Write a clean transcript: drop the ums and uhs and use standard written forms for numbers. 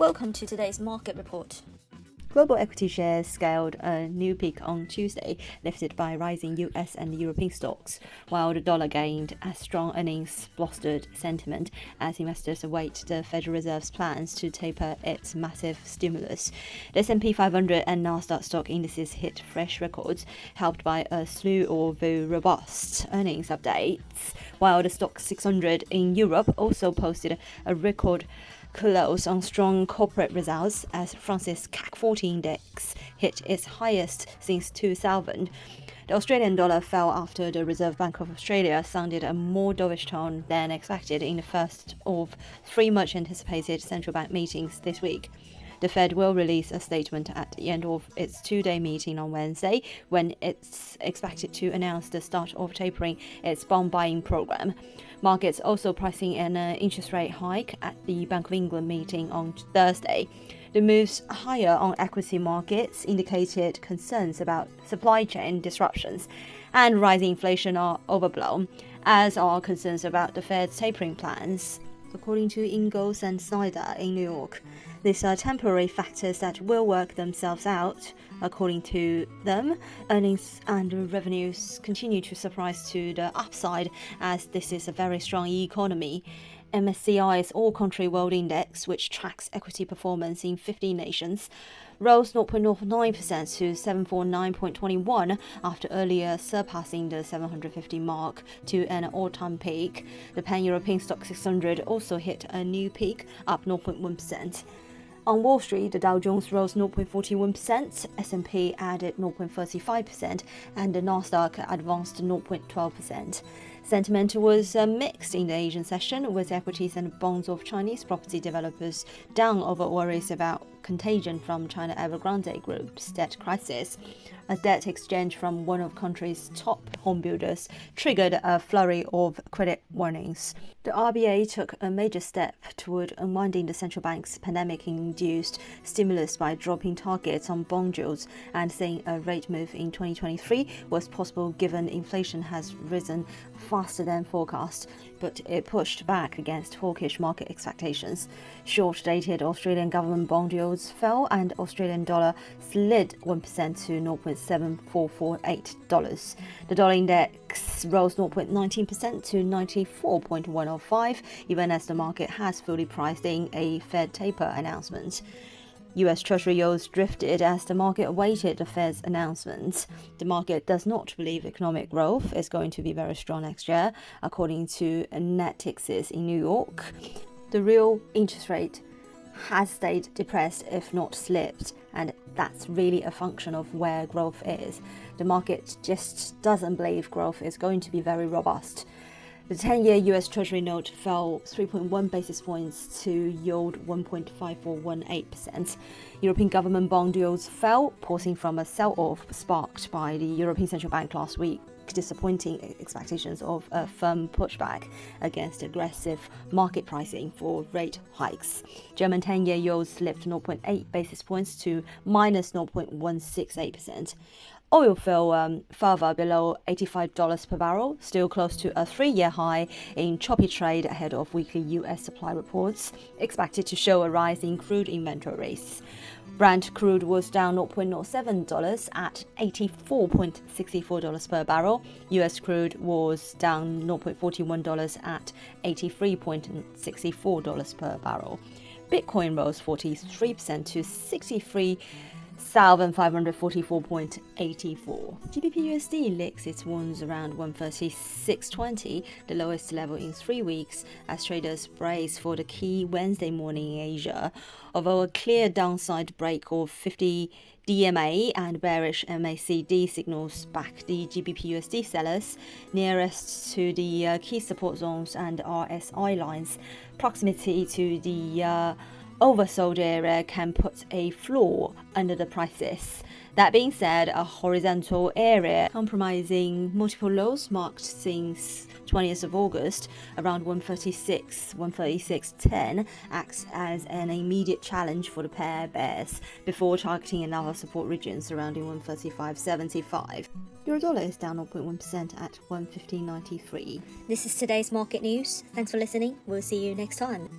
Welcome to today's market report. Global equity shares scaled a new peak on Tuesday, lifted by rising US and European stocks, while the dollar gained as strong earnings bolstered sentiment as investors await the Federal Reserve's plans to taper its massive stimulus. The S&P 500 and Nasdaq stock indices hit fresh records, helped by a slew of robust earnings updates, while the Stoxx 600 in Europe also posted a record close on strong corporate results as France's CAC 40 index hit its highest since 2000. The Australian dollar fell after the Reserve Bank of Australia sounded a more dovish tone than expected in the first of three much-anticipated central bank meetings this week. The Fed will release a statement at the end of its two-day meeting on Wednesday, when it's expected to announce the start of tapering its bond buying program. Markets also pricing an interest rate hike at the Bank of England meeting on Thursday. The moves higher on equity markets indicated concerns about supply chain disruptions, and rising inflation are overblown, as are concerns about the Fed's tapering plans, according to Ingalls and Snyder in New York. These are temporary factors that will work themselves out. According to them, earnings and revenues continue to surprise to the upside, as this is a very strong economy. MSCI's All-Country World Index, which tracks equity performance in 15 nations, rose 0.09% to 749.21 after earlier surpassing the 750 mark to an all-time peak. The Pan-European Stoxx 600 also hit a new peak, up 0.1%. On Wall Street, the Dow Jones rose 0.41%, S&P added 0.35%, and the Nasdaq advanced 0.12%. Sentiment was mixed in the Asian session, with equities and bonds of Chinese property developers down over worries about contagion from China Evergrande Group's debt crisis. A debt exchange from one of the country's top home builders triggered a flurry of credit warnings. The RBA took a major step toward unwinding the central bank's pandemic-induced stimulus by dropping targets on bond yields and saying a rate move in 2023 was possible given inflation has risen faster than forecast, but it pushed back against hawkish market expectations. Short-dated Australian government bond yields fell and Australian dollar slid 1% to $0.7448. The dollar index rose 0.19% to 94.105, even as the market has fully priced in a Fed taper announcement. US Treasury yields drifted as the market awaited the Fed's announcement. The market does not believe economic growth is going to be very strong next year, according to Natixis in New York. The real interest rate has stayed depressed, if not slipped, and that's really a function of where growth is. The market just doesn't believe growth is going to be very robust. The 10-year US Treasury note fell 3.1 basis points to yield 1.5418%. European government bond yields fell, pausing from a sell-off sparked by the European Central Bank last week, disappointing expectations of a firm pushback against aggressive market pricing for rate hikes. German 10-year yields slipped 0.8 basis points to minus 0.168%. Oil fell further below $85 per barrel, still close to a three-year high in choppy trade ahead of weekly US supply reports, expected to show a rise in crude inventories. Brent crude was down $0.07 at $84.64 per barrel. US crude was down $0.41 at $83.64 per barrel. Bitcoin rose 43% to 63,544.84. GBP/USD licks its wounds around 136.20, the lowest level in 3 weeks, as traders brace for the key Wednesday morning in Asia. Although a clear downside break of 50 DMA and bearish MACD signals back the GBP/USD sellers nearest to the key support zones and RSI lines. Proximity to the oversold area can put a floor under the prices. That being said, a horizontal area compromising multiple lows marked since 20th of August around 136.10 acts as an immediate challenge for the pair bears before targeting another support region surrounding 135.75. Eurodollar is down 0.1% at 115.93. This is today's market news. Thanks for listening. We'll see you next time.